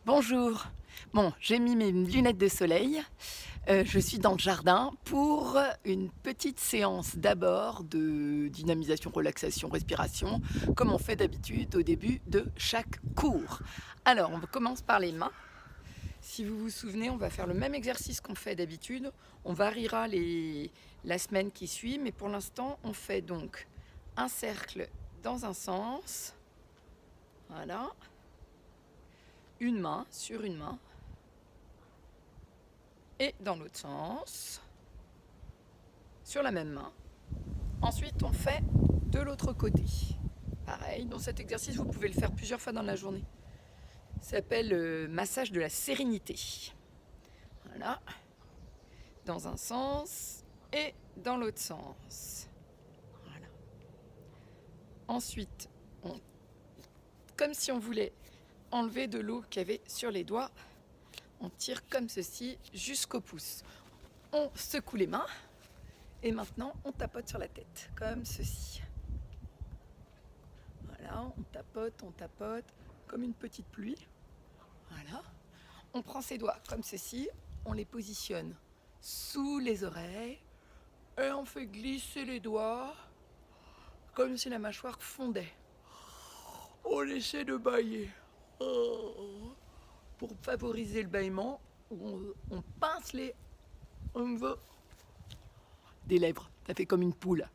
Bonjour. Bon, j'ai mis mes lunettes de soleil. Je suis dans le jardin pour une petite séance d'abord de dynamisation, relaxation, respiration, comme on fait d'habitude au début de chaque cours. Alors, on commence par les mains. Si vous vous souvenez, on va faire le même exercice qu'on fait d'habitude. On variera la semaine qui suit, mais pour l'instant, on fait donc un cercle dans un sens. Voilà. Une main sur une main. Et dans l'autre sens, sur la même main. Ensuite, on fait de l'autre côté. Pareil, dans cet exercice, vous pouvez le faire plusieurs fois dans la journée. Ça s'appelle le massage de la sérénité. Voilà, dans un sens et dans l'autre sens. Voilà. Ensuite, comme si on voulait enlever de l'eau qu'il y avait sur les doigts, on tire comme ceci jusqu'au pouce. On secoue les mains. Et maintenant, on tapote sur la tête, comme ceci. Voilà, on tapote, comme une petite pluie. Voilà. On prend ses doigts comme ceci, on les positionne sous les oreilles et on fait glisser les doigts comme si la mâchoire fondait. On essaie de bâiller. Pour favoriser le bâillement, on pince des lèvres. Ça fait comme une poule.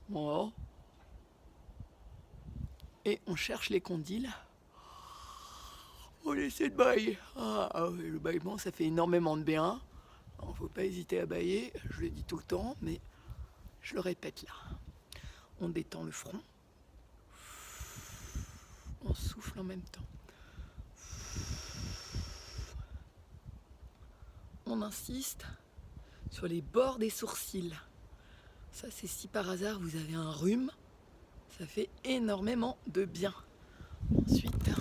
Voilà. Et on cherche les condyles. On essaie de bâiller. Oui, le bâillement, ça fait énormément de bien. Il ne faut pas hésiter à bâiller. Je le dis tout le temps, mais je le répète là. On détend le front. On souffle en même temps. On insiste sur les bords des sourcils. Ça, c'est si par hasard vous avez un rhume. Ça fait énormément de bien. Ensuite,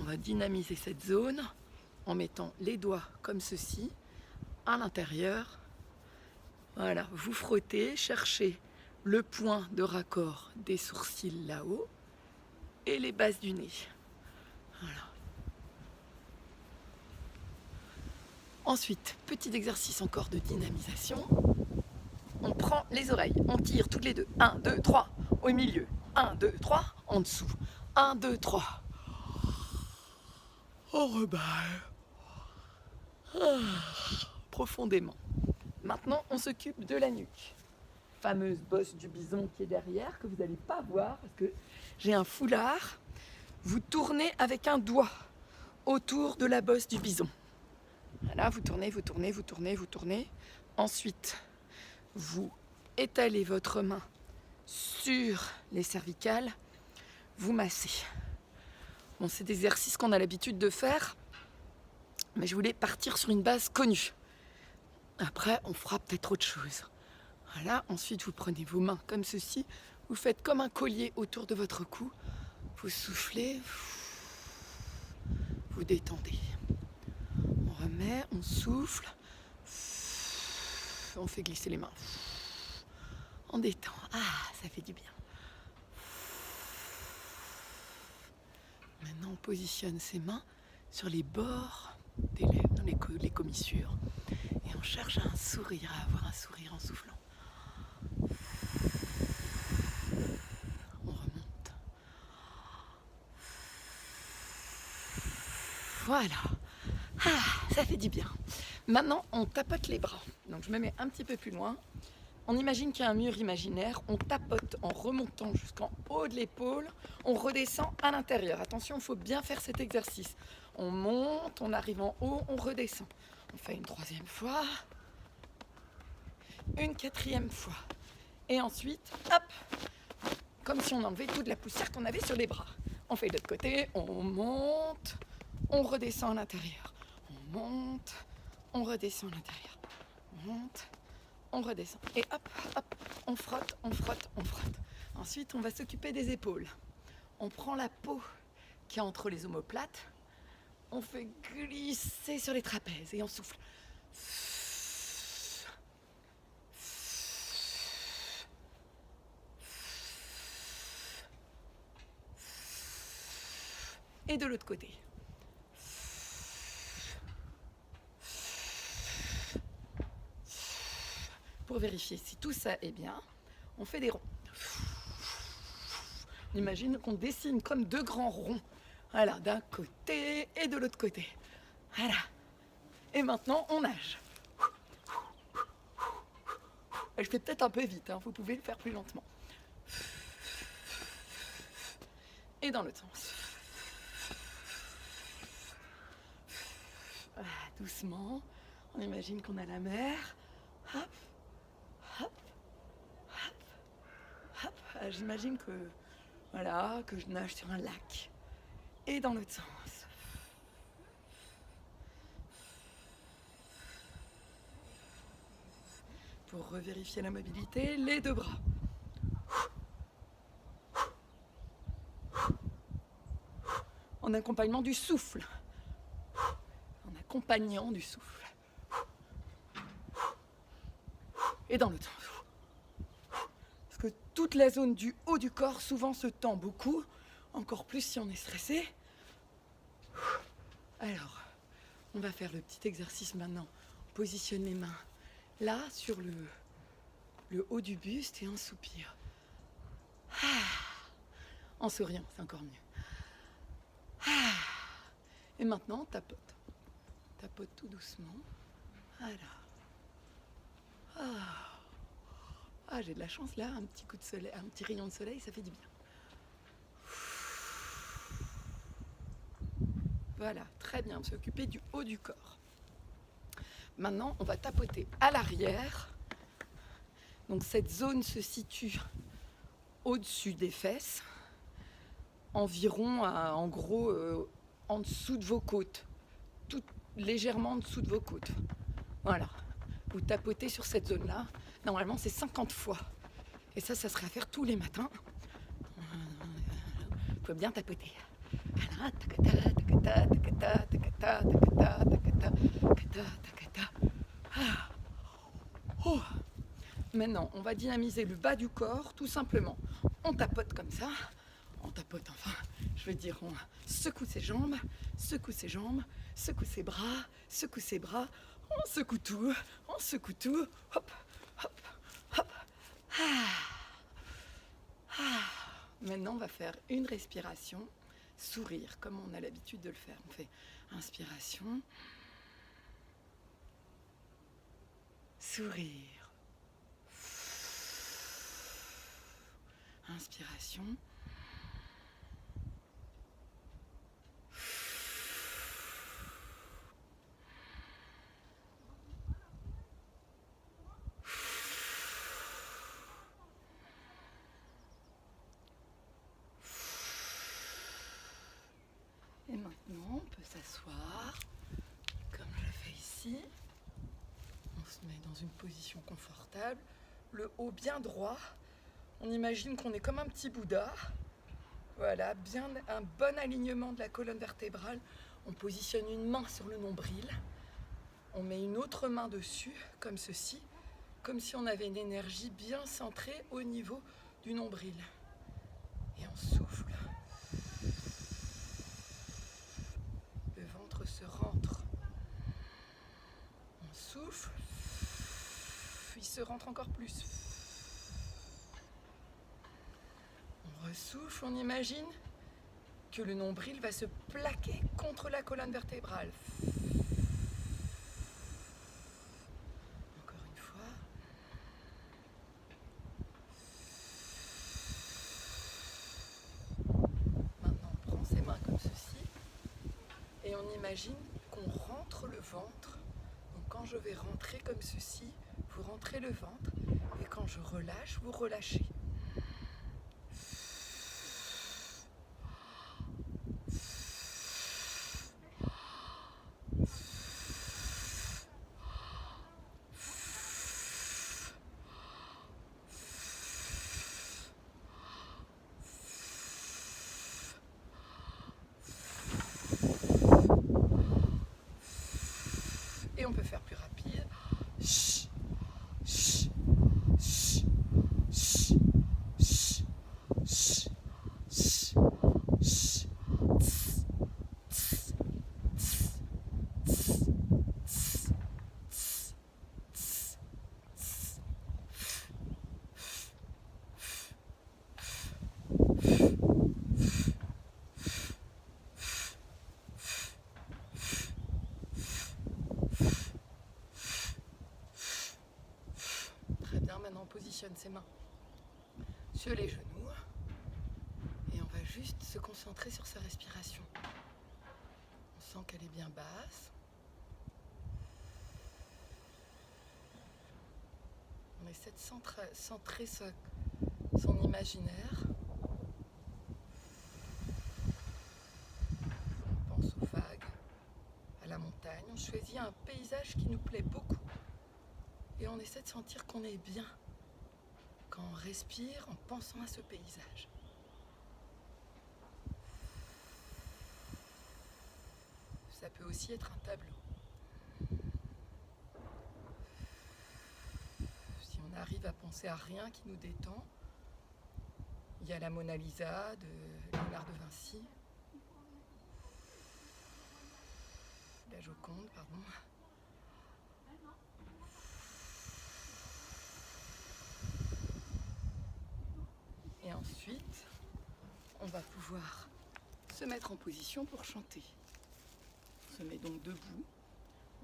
on va dynamiser cette zone en mettant les doigts comme ceci à l'intérieur. Voilà, vous frottez, cherchez le point de raccord des sourcils là-haut et les bases du nez. Voilà. Ensuite, petit exercice encore de dynamisation. On prend les oreilles, on tire toutes les deux. 1, 2, 3 au milieu. 1, 2, 3 en dessous. 1, 2, 3. On reballe. Profondément. Maintenant, on s'occupe de la nuque. Fameuse bosse du bison qui est derrière, que vous n'allez pas voir parce que j'ai un foulard. Vous tournez avec un doigt autour de la bosse du bison. Voilà, vous tournez, vous tournez, vous tournez, vous tournez. Ensuite, vous étalez votre main sur les cervicales, vous massez. Bon, c'est des exercices qu'on a l'habitude de faire, mais je voulais partir sur une base connue. Après, on fera peut-être autre chose. Voilà, ensuite vous prenez vos mains comme ceci, vous faites comme un collier autour de votre cou, vous soufflez, vous détendez. On remet, on souffle, on fait glisser les mains. On détend, ça fait du bien. Maintenant on positionne ses mains sur les bords des lèvres, dans les commissures. Et on cherche à avoir un sourire en soufflant. On remonte. Voilà. Ça fait du bien. Maintenant, on tapote les bras. Donc je me mets un petit peu plus loin. On imagine qu'il y a un mur imaginaire. On tapote en remontant jusqu'en haut de l'épaule. On redescend à l'intérieur. Attention, il faut bien faire cet exercice. On monte, on arrive en haut, on redescend. On fait une troisième fois. Une quatrième fois. Et ensuite, hop, comme si on enlevait toute la poussière qu'on avait sur les bras. On fait de l'autre côté, on monte, on redescend à l'intérieur. On monte, on redescend à l'intérieur. On monte, on redescend. Et hop, hop, on frotte, on frotte, on frotte. Ensuite, on va s'occuper des épaules. On prend la peau qui est entre les omoplates, on fait glisser sur les trapèzes et on souffle. Et de l'autre côté. pour vérifier si tout ça est bien, on fait des ronds. On imagine qu'on dessine comme 2 grands ronds. Voilà, d'un côté et de l'autre côté. Voilà. Et maintenant, on nage. Je fais peut-être un peu vite, hein, vous pouvez le faire plus lentement. Et dans l'autre sens. Voilà, doucement, on imagine qu'on a la mer. Hop, hop, hop, hop. J'imagine que, voilà, que je nage sur un lac. Et dans l'autre sens. Pour revérifier la mobilité, les 2 bras. En accompagnement du souffle. En accompagnant du souffle. Et dans l'autre sens. Parce que toute la zone du haut du corps souvent se tend beaucoup, encore plus si on est stressé. Alors, on va faire le petit exercice maintenant. On positionne les mains là sur le haut du buste et on soupire. En souriant, c'est encore mieux. Et maintenant, on tapote. Tapote tout doucement. Voilà. J'ai de la chance là, un petit coup de soleil, un petit rayon de soleil, ça fait du bien. Voilà, très bien, s'occuper du haut du corps. Maintenant, on va tapoter à l'arrière. Donc cette zone se situe au-dessus des fesses, environ, en gros, en dessous de vos côtes, tout légèrement en dessous de vos côtes. Voilà, vous tapotez sur cette zone-là. Normalement, c'est 50 fois. Et ça serait à faire tous les matins. Vous pouvez bien tapoter. Voilà, takata, takata, takata, takata, takata, takata, takata, takata. Maintenant, on va dynamiser le bas du corps, tout simplement. On tapote comme ça. On tapote, enfin, je veux dire, on secoue ses jambes, secoue ses jambes, secoue ses bras, secoue ses bras. On secoue tout, on secoue tout. Hop, hop, hop. Maintenant, on va faire une respiration, sourire, comme on a l'habitude de le faire. On fait inspiration, sourire. Inspiration. Et maintenant, on peut s'asseoir, comme je le fais ici. On se met dans une position confortable, le haut bien droit. On imagine qu'on est comme un petit Bouddha. Voilà, bien un bon alignement de la colonne vertébrale. On positionne une main sur le nombril. On met une autre main dessus, comme ceci, comme si on avait une énergie bien centrée au niveau du nombril. Et on souffle. Le ventre se rentre. On souffle. Il se rentre encore plus. On ressouffle, on imagine que le nombril va se plaquer contre la colonne vertébrale. Encore une fois. Maintenant, on prend ses mains comme ceci et on imagine qu'on rentre le ventre. Donc quand je vais rentrer comme ceci, vous rentrez le ventre et quand je relâche, vous relâchez. Et on peut faire plus rapide. Chut, chut, chut, chut. positionne ses mains sur les genoux et on va juste se concentrer sur sa respiration. On sent qu'elle est bien basse. On essaie de centrer son imaginaire. On pense aux vagues, à la montagne. On choisit un paysage qui nous plaît beaucoup. Et on essaie de sentir qu'on est bien quand on respire en pensant à ce paysage. Ça peut aussi être un tableau. Si on arrive à penser à rien qui nous détend, il y a la Mona Lisa de Léonard de Vinci, la Joconde, pardon. Et ensuite, on va pouvoir se mettre en position pour chanter. On se met donc debout,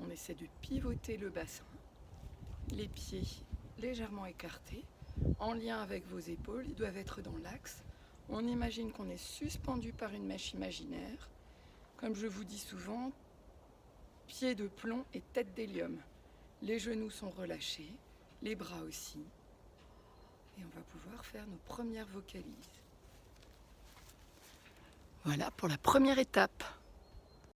on essaie de pivoter le bassin, les pieds légèrement écartés, en lien avec vos épaules, ils doivent être dans l'axe. On imagine qu'on est suspendu par une mèche imaginaire. Comme je vous dis souvent, pieds de plomb et tête d'hélium. Les genoux sont relâchés, les bras aussi. Et on va pouvoir faire nos premières vocalises. Voilà pour la première étape.